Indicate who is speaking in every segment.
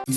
Speaker 1: Thank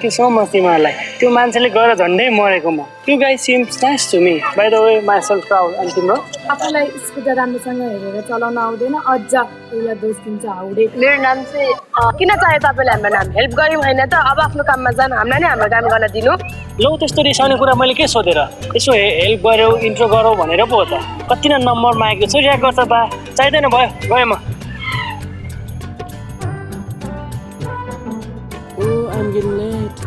Speaker 1: you so much तिमीहरूलाई त्यो मान्छेले गएर झन्डै मरेको म You guys seems nice to me by the way myself proud अनि तिम्रो
Speaker 2: आफूलाई स्कुटर राम्रोसँग हेरेर चलाउन आउँदैन अझ एउटा दोष दिन्छ हाउडे
Speaker 3: मेरो नाम चाहिँ किन चाहियो तपाईँले हाम्रो नाम हेल्प गर्यौँ होइन त अब आफ्नो काममा जानु हामीलाई नै हाम्रो काम गर्न दिनु
Speaker 1: लौ त्यस्तो रिसाउने कुरा मैले के सोधेर यसो हेल्प गर्यौ इन्ट्रो गरौ भनेर पो हो त कति न नम्बर मागेको छु रियाक्ट गर्छ बा चाहिदैन भयो गएँ म Oh I'm getting late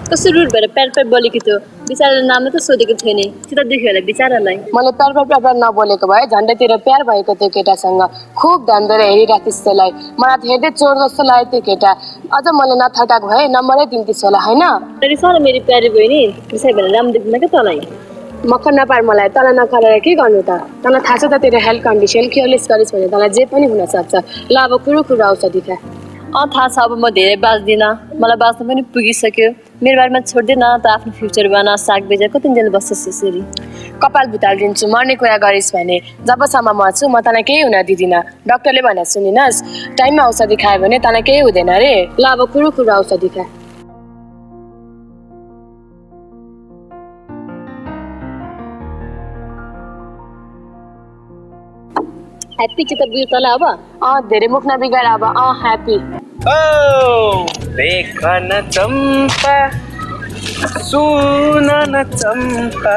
Speaker 4: कस्तो रुट भएर प्यार प्यार बोलेको थियो बिचाराले नाम त सोधेको थिएन चित्त दुख्यो होला बिचारालाई
Speaker 3: मैले प्यार नबोलेको भए झन्डै तेरो प्यार भएको थियो केटासँग खुब ध्यान दिएर हेरिरहेको थिएँ त्यसलाई मलाई त हेर्दै चोर जस्तो लाग्यो त्यो केटा अझ मैले नथटाएको भए नम्बरै दिन्थिस् होला होइन
Speaker 4: तैँले सानो मेरो प्यारी बहिनी त्यसै भने राम्रो देख्दैन क्या तँलाई
Speaker 3: मक्ख नपार मलाई तँलाई नकरेर के गर्नु त तँलाई थाहा छ त तेरो हेल्थ कन्डिसन केयरलेस गरिस् भने तँलाई जे पनि हुनसक्छ ल अब कुरो आउँछ दिखा
Speaker 4: थाहा छ अब म धेरै बाँच्दिनँ मलाई बाँच्न पनि पुगिसक्यो मेरो बारेमा छोड्दैन त आफ्नो फ्युचर बना साग बेचेर कति दिन बस्छस् यसरी
Speaker 3: कपाल भुतालिदिन्छु मर्ने कुरा गरिस् भने जबसम्म म छु म तँलाई केही हुन दिदिनँ डक्टरले भने सुनिनस् टाइममा औषधि खायो भने तँलाई केही हुँदैन रे ल अब कुरो आउँछ दिखा
Speaker 4: ह्याप्पी चित्त बुझ्यो तँलाई अब
Speaker 3: धेरै मुख नबिगार अब ह्याप्पी
Speaker 1: देख न चम्पा सुन न चम्पा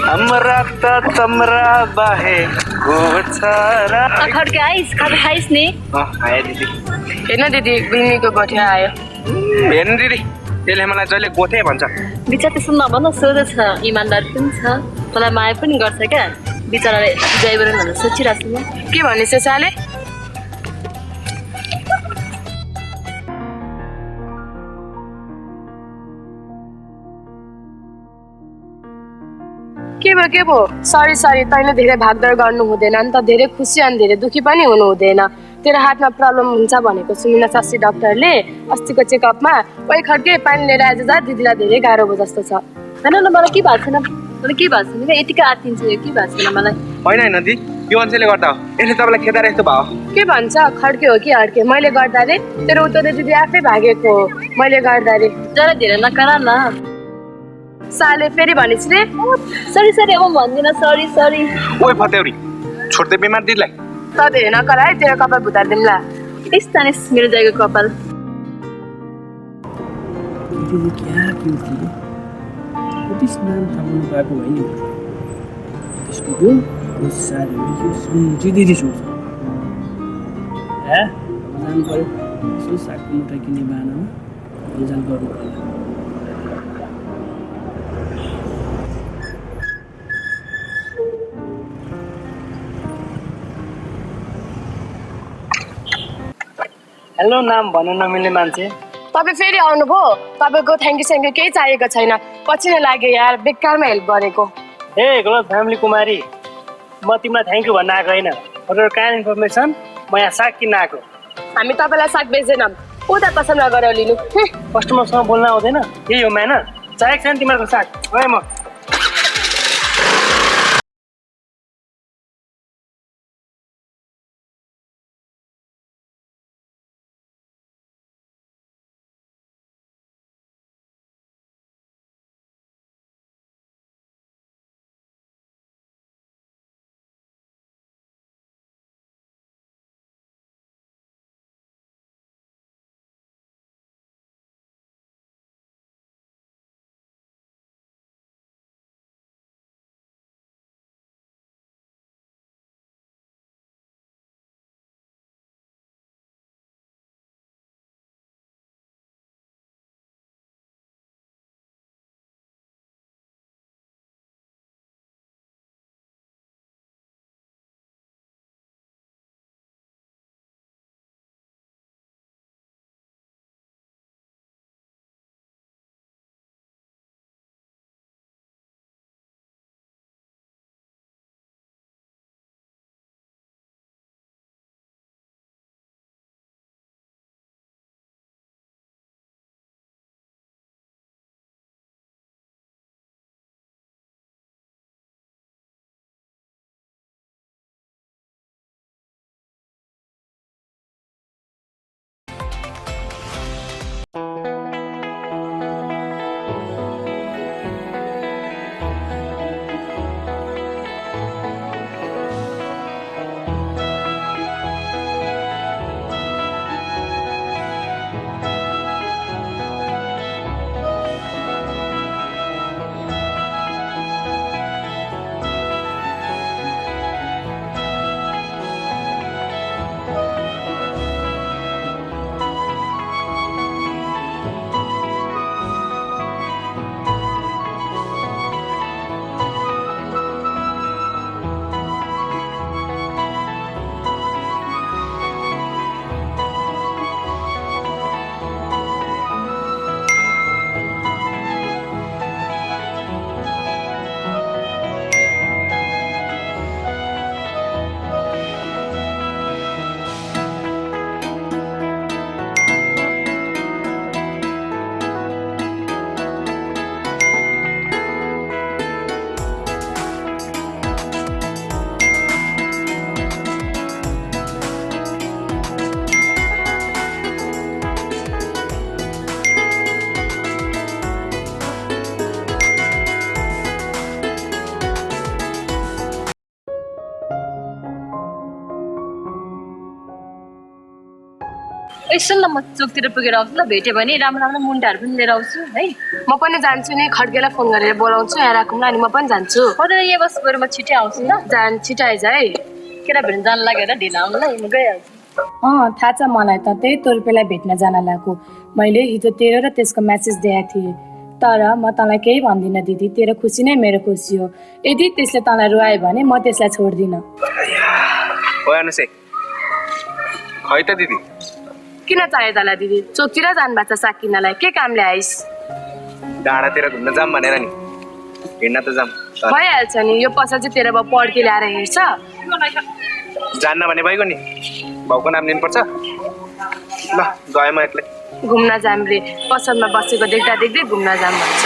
Speaker 1: हमरा त तम्रा बाहे गोछरा
Speaker 4: खड्के आइस खाजा खाइस नि
Speaker 1: आयो दिदी
Speaker 3: हेर्न दिदी बिमीको गोठे आयो
Speaker 1: हेर्नु दिदी त्यसले मलाई जहिले गोठे भन्छ
Speaker 4: बिचार त्यस्तो नभन सोझो छ इमान्दार पनि छ तँलाई माया पनि गर्छ क्या बिचराले ड्राइभर भनेर सोचिरहेको छु म
Speaker 3: के भनेस् साले के भयो सरी तैँले धेरै भागदौड गर्नु हुँदैन नि त धेरै खुसी अनि धेरै दुखी पनि हुनु हुँदैन तेरो हातमा प्रब्लम हुन्छ भनेको सुनिन शशि डक्टरले अस्तिको चेकअपमा ओइ खड्के पानी लिएर आज जा दिदीलाई धेरै गाह्रो भयो जस्तो छ
Speaker 4: होइन मलाई के भएको छैन मलाई के भएको छैन यतिकै आत्तिन्छ यो के भएको छैन मलाई
Speaker 1: होइन दिदी यो मान्छेले गर्दा हो यसले तपाईँलाई खेदाएर यस्तो भयो
Speaker 3: के भन्छ खड्के हो कि हड्के मैले गर्दा रे तेरो उत्तरे दिदी आफै भागेको हो मैले गर्दा रे
Speaker 4: जरा धेरै नकरा न
Speaker 3: साले फेरि भनिस् रे
Speaker 4: सरी अब भन्दिनँ सरी
Speaker 1: ओइ फतेउरी छोड्दै बिमार दिदीलाई
Speaker 3: त धेरै नकर है तेरो कपाल भुतारिदिउँला
Speaker 4: यस्ता नि मेरो जायगा कपाल
Speaker 1: दिदी क्या क्युटी कति नाम थाहा पाएको भयो नि त्यसको त्यो साह्रै यो सुन्छु दिदी सोध्छ जानु पऱ्यो यसो सागको मुठा किन्ने बानामा रिजाल गर्नु पर्यो हेलो नाम भन्न नमिल्ने मान्छे
Speaker 3: तपाईँ फेरि आउनुभयो तपाईँको थ्याङ्क यू केही चाहिएको छैन पछि नै लाग्यो यार बेकारमा हेल्प गरेको
Speaker 1: हे गलत फ्यामिली कुमारी म तिमीलाई थ्याङ्क यू भन्न आएको होइन फर काइन्ड इन्फर्मेसन म यहाँ साग किन्न आएको
Speaker 3: हामी तपाईँलाई साग बेच्दैनौँ उता पसलमा गएर लिनु
Speaker 1: कस्टमरसँग बोल्न आउँदैन यही हो म्यानर चाहिएको छैन तिमीहरूको साग है म
Speaker 4: यसो ल म चोकतिर पुगेर आउँछु ल भेट्यो भने राम्रो राम्रो मुन्टाहरू पनि लिएर आउँछु है
Speaker 3: म पनि जान्छु नि खड्केलाई फोन गरेर बोलाउँछु यहाँ राखौँ अनि म पनि जान्छु
Speaker 4: हजुर यहाँ बस गएर म छिट्टै आउँछु ल
Speaker 3: छिटो आइज है
Speaker 4: केटा भेट्न जानु लाग्यो र ढिलो आउनु ल म गइहाल्छु
Speaker 2: थाहा छ मलाई त त्यही तोर्पेलाई भेट्न जान लागेको मैले हिजो तेरो र त्यसको म्यासेज दिएको थिएँ तर म तँलाई केही भन्दिनँ दिदी तेरो खुसी नै मेरो खुसी हो यदि त्यसले तँलाई रुवायो भने म त्यसलाई छोड्दिनँ
Speaker 5: हो अनुसे खै त दिदी
Speaker 3: किन चाहियो तँलाई दिदी चोकतिर जानुभएको छ साग किन्नलाई के कामले आइस
Speaker 5: डाँडातिर घुम्न जाऊँ भनेर नि हिँड्न त जाऊँ
Speaker 3: भइहाल्छ नि यो पसल चाहिँ तेरो बाउ पड्के ल्याएर हेर्छ
Speaker 5: जान्न भने भइगयो नि बाउको नाम लिनुपर्छ ल गएँ म एक्लै
Speaker 3: घुम्न जाम रे पसलमा बसेको देख्दा देख्दै घुम्न जाम भन्छ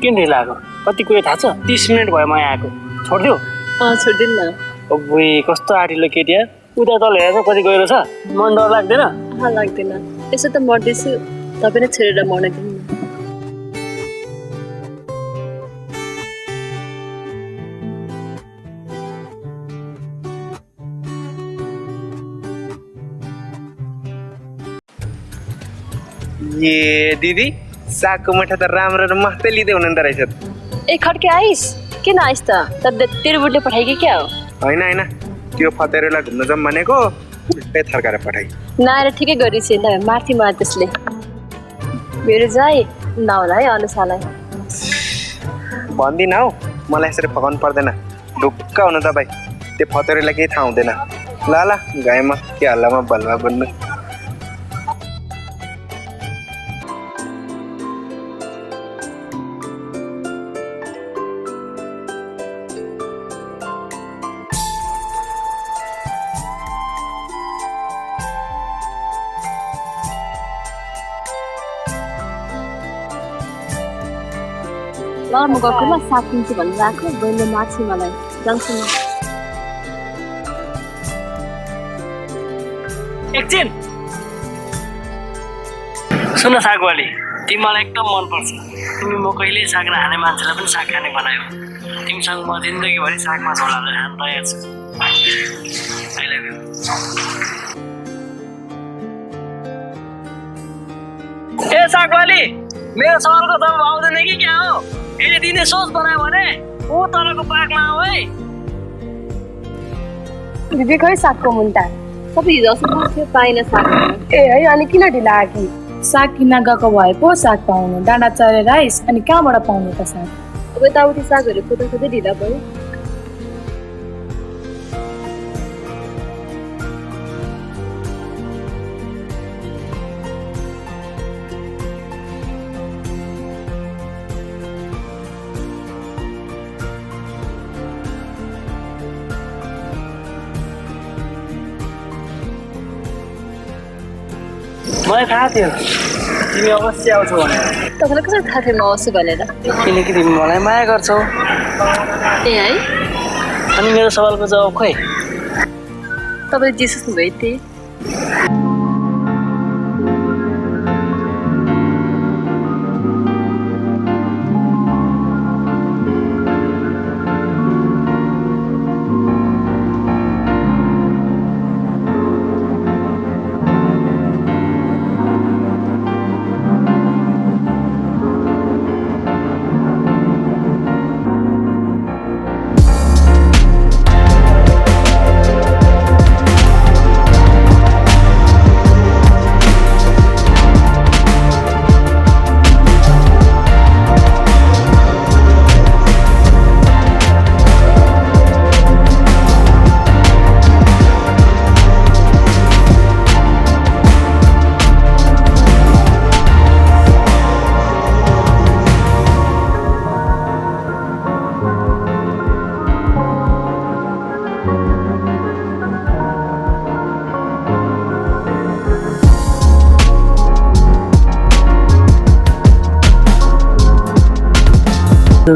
Speaker 1: किन ढिलो आएको कति कुरो थाहा छ 30 मिनट भयो म यहाँ आएको छोडिदियो
Speaker 4: छोडिदिनु न
Speaker 1: ओबुई कस्तो आँटिलो केटी यार उता तल हेरेर कति गहिरो छ मन डर लाग्दैन
Speaker 4: लाग्दैन यसो त मर्दैछु तपाईँ नै छोडेर मर्न दिनु न
Speaker 5: ए दिदी सागको मुठा त राम्रो र मस्तै लिँदै हुनुहुँदो रहेछ
Speaker 4: ए खड्के आइस किन आइस त तेरो बुढले पठाइ कि क्या हो
Speaker 5: होइन होइन त्यो फतेरोलाई घुम्न जाऊँ भनेको उल्टै थर्काएर पठाइ
Speaker 4: नआएर ठिकै गरिस् नि मार्थि मलाई त्यसले मेरो जाइ नहोला है अनुसालाई
Speaker 5: भन्दिनँ हौ मलाई यसरी फकाउनु पर्दैन ढुक्क हुनु तपाईँ त्यो फतेरोलाई केही थाहा हुँदैन ल ल गएँ म के हल्लामा बलुवा बन्नु
Speaker 4: ल म गएको ल साग किन्छु भनेर आएको बहिनीले माग्छु मलाई जान्छु म
Speaker 1: एकछिन सुन सागवाली तिमीलाई एकदम मनपर्छ तिमी म कहिले साग नखाने मान्छेलाई पनि साग खाने बनायो तिमीसँग म जिन्दगीभरि सागमा झोलाएर खान तयार छु आई लभ यु ए सागवाली मेरो सहरको जब आउँदैन कि क्या हो यसले दिने सोच बनायो भने ऊ तलको पाकमा आऊ है
Speaker 3: दिदी खै सागको मुन्टा
Speaker 4: सबै हिजो अस्ति थियो पाइन साग
Speaker 3: ए है अनि किन ढिलो आयो कि
Speaker 2: साग किन्न गएको भए पो साग पाउनु डाँडा चरेर आइस अनि कहाँबाट पाउनु त साग
Speaker 4: अब यताउति सागहरू खोज्दा खोज्दै ढिला भयो
Speaker 1: मलाई थाहा थियो तिमी अवश्य आउँछौ भनेर
Speaker 4: तपाईँलाई कसरी थाहा थियो म आउँछु भनेर
Speaker 1: किनकि तिमी मलाई माया गर्छौ
Speaker 4: ए है
Speaker 1: अनि मेरो सवालको जवाब खोइ
Speaker 4: तपाईँले जे सोच्नुभयो त्यही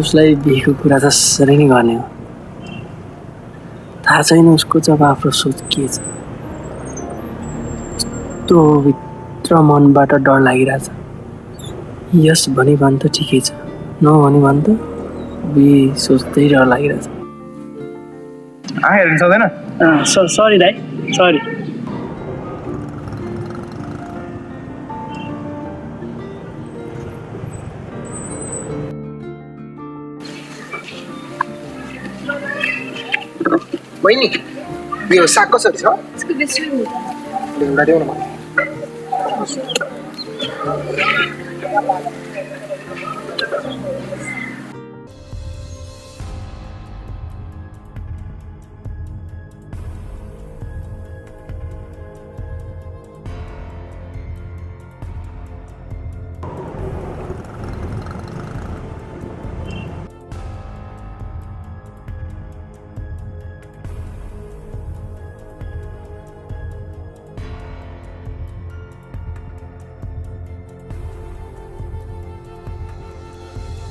Speaker 1: उसलाई बिहेको कुरा जसरी नै गर्ने हो थाहा छैन उसको जब आफ्नो सोच के छ यस्तो भित्र मनबाट डर लागिरहेछ यस भने भन् त ठिकै छ, नभने भन् त बे सोच्दै रह लागिरहेछ।
Speaker 5: हेर्नु सक्दैन
Speaker 1: सरी दाइ, सरी।
Speaker 5: बहिनी यो साग कसरी छ ल्याउँदा देऊ न मलाई।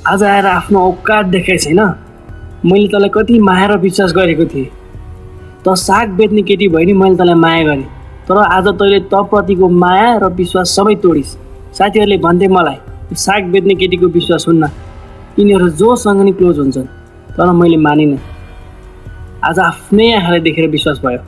Speaker 1: आज आएर आफ्नो औकात देखाइ छैन। मैले तँलाई कति माया र विश्वास गरेको थिएँ। त साग बेच्ने केटी भयो नि मैले तँलाई माया गरेँ, तर आज तैँले तँप्रतिको माया र विश्वास सबै तोडिस्। साथीहरूले भन्थे मलाई साग बेच्ने केटीको विश्वास हुन्न, यिनीहरू जोसँग नि क्लोज हुन्छन्, तर मैले मानिनँ। आज आफ्नै आँखाले देखेर विश्वास भयो।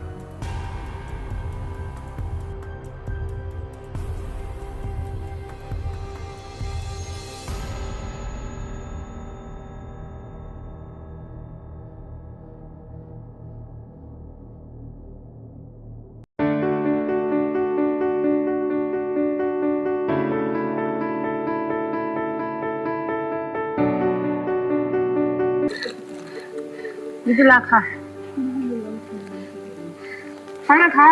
Speaker 3: दिदी ला खा खाना खा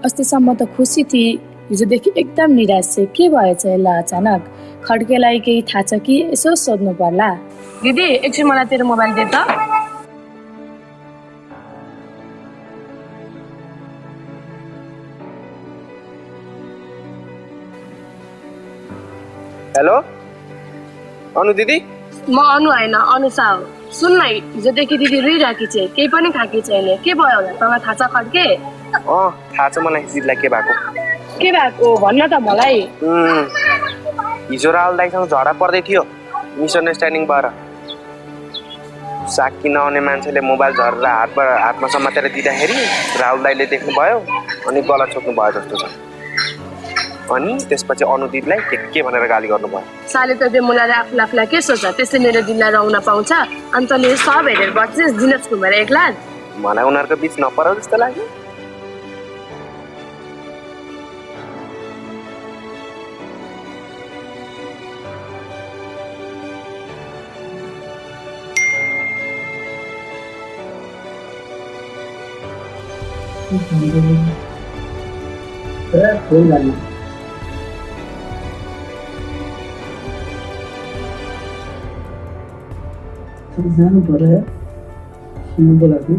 Speaker 2: अस्तिसम्म त खुसी थिए, हिजोदेखि एकदम निराश छ। के भएछ यसलाई अचानक? खड्केलाई केही थाहा छ कि यसो सोध्नु पर्ला।
Speaker 3: दिदी एकछिन मलाई तेरो मोबाइल दे त।
Speaker 5: हेलो अनु दिदी।
Speaker 3: म अनु होइन अनुसा हो। सुन न, हिजोदेखि दिदी रुइरहेकी छ, केही पनि खाएकी छैन। के भयो होला? तँलाई थाहा छ खड्के?
Speaker 5: थाहा छ मलाई जितलाई के भएको।
Speaker 3: के भएको भन्न त मलाई।
Speaker 5: हिजो राहुल दाईसँग झगडा पर्दै थियो मिसअन्डरस्ट्यान्डिङ भएर। साग किन आउने मान्छेले मोबाइल झरेर हातमा समातेर दिँदाखेरि राहुल दाईले देख्नुभयो अनि गला छोप्नु भयो जस्तो छ। अनि त्यसपछि अनु दिदीलाई के भनेर गाली गर्नुभयो।
Speaker 3: साले त दे मुलाले आफूलाई के सोच्छ? त्यसले मेरो दिदीलाई रहुन पाउँछ। अनि तँले सब हेरेर बस्छस् दिनस घुमेर एक्ला।
Speaker 5: मलाई उनीहरूको बिच नपराउ जस्तो लाग्यो।
Speaker 1: जानु पर्यो, सुन्नुको लागि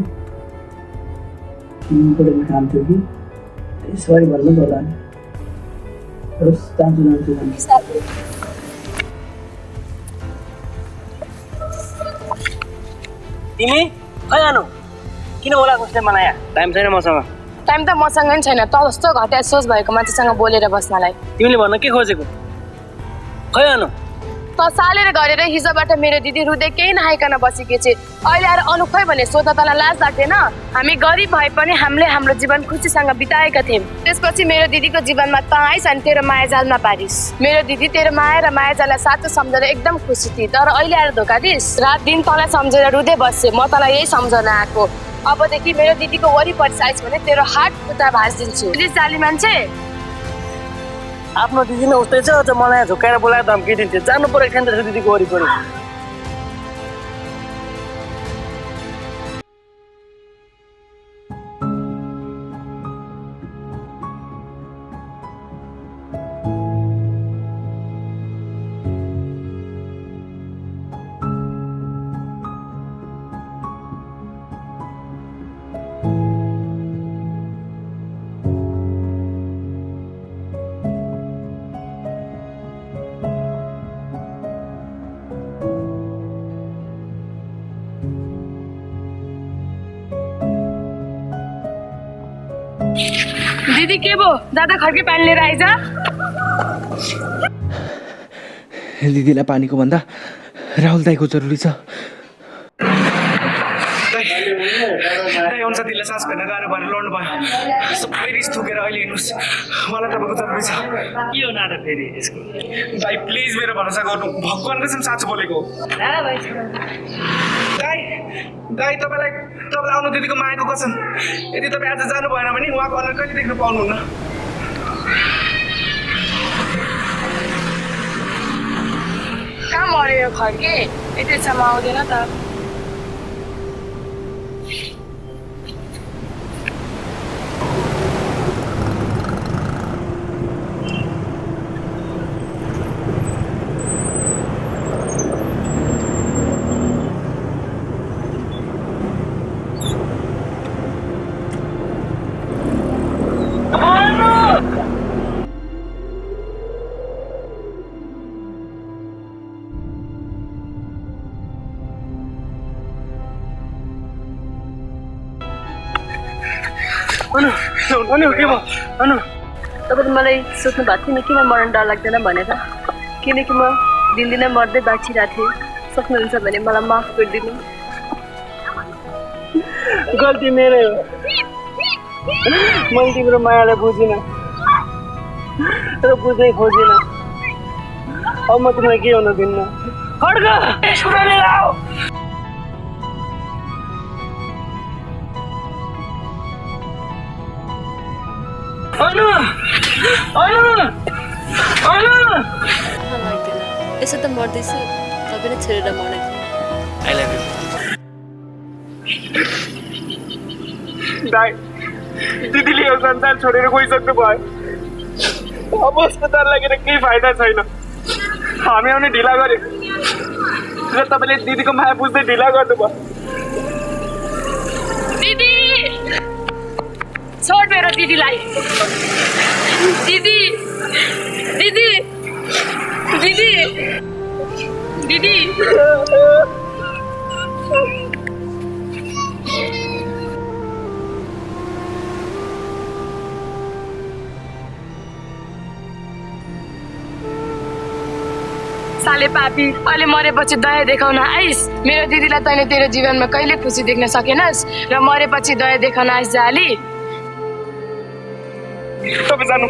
Speaker 1: सुन्नुपऱ्यो काम थियो कि सरी भन्नु पर्ला। जान्छु तिमी खै जानु? किन बोलाएको उसले मलाई? टाइम छैन मसँग।
Speaker 3: टाइम त मसँग नि छैन। त जस्तो घटिया सोच भएको मान्छेसँग बोलेर बस्नलाई।
Speaker 1: तिमीले भन्न के खोजेको? खै जानु?
Speaker 3: त सालेर गरेर हिजोबाट मेरो दिदी रुँदै केही नखाइकन बसेकी छ। अहिले आएर अनु खै भने सोध्दा तँलाई लाज लाग्दैन? हामी गरिब भए पनि हामीले हाम्रो जीवन खुसीसँग बिताएका थियौँ। त्यसपछि मेरो दिदीको जीवनमा तँ आइस अनि तेरो मायाजालमा पारिस। मेरो दिदी तेरो माया र मायाजाललाई साँचो सम्झेर एकदम खुसी थिए, तर अहिले आएर धोका दिस। रात दिन तँलाई सम्झेर रुँदै बस्छे। म तँलाई यही सम्झाउन आएको। अबदेखि मेरो दिदीको वरिपरि आइस भने तेरो हात खुट्टा भाँचिदिन्छु। प्लिज जाली मान्छे।
Speaker 1: आफ्नो दिदी नै उस्तै छ, अझ मलाई झुकाएर बोलाएर धम्की दिन्थ्यो। जानु परेको थिएन त दिदीको वरिपरि।
Speaker 3: दिदी के भो जाँदा खड्के पानी लिएर आइज।
Speaker 6: दिदीलाई पानीको भन्दा राहुल दाईको जरुरी छ।
Speaker 1: दिदीलाई सास फेर्न गाह्रो भएर लड्नु भयो। सबै रिस थुकेर अहिले हिँड्नुहोस्, मलाई तपाईँको जरुरी छ। के हो नाटक फेरि यसको? दाइ प्लिज मेरो भरोसा गर्नु, भगवान कसम साँचो बोलेको। दाइ दाइ तपाईँलाई आउनु दिदीको मायाको कसम, यदि तपाईँ आज जानु भएन भने उहाँको अनुहार कहिले देख्न पाउनुहुन्न।
Speaker 3: कहाँ मऱ्यो यो खड्के? यतिसम्म आउँदैन त।
Speaker 1: अनि के भयो अनु?
Speaker 4: तपाईँले मलाई सोध्नु भएको थिएन किन मर्न डर लाग्दैन भनेर, किनकि म दिनदिनै मर्दै बाँचिरहेको थिएँ। सक्नुहुन्छ भने मलाई माफ गरिदिनु।
Speaker 1: गल्ती मेरै हो, मैले तिम्रो मायालाई बुझिनँ र बुझ्नै खोजिनँ। अब म तिमीलाई के हुन दिन्न। खड्क छुरा लिएर आऊ। अनु अनु अनु
Speaker 4: लाग्दैन, यसो त मर्दैछु, तपाईँले छोडेर मर्न थियो।
Speaker 1: आई लभ यु दाइ। दिदीले यो संसार छोडेर गइसक्नु भयो। अब अस्पताल लागेर केही फाइदा छैन। हामी आउने ढिला गर्यो र तपाईँले दिदीको माया बुझ्दै ढिला गर्नुभयो।
Speaker 3: दिदी छोड मेरो दिदीलाई। दिदी दिदी दिदी दिदी साले पापी, अहिले मरेपछि दया देखाउन आइस। मेरो दिदीलाई तैँले तेरो जीवनमा कहिले खुसी देख्न सकेनस् र मरेपछि दया देखाउन आइस जाली।
Speaker 1: तपाईँ जानु।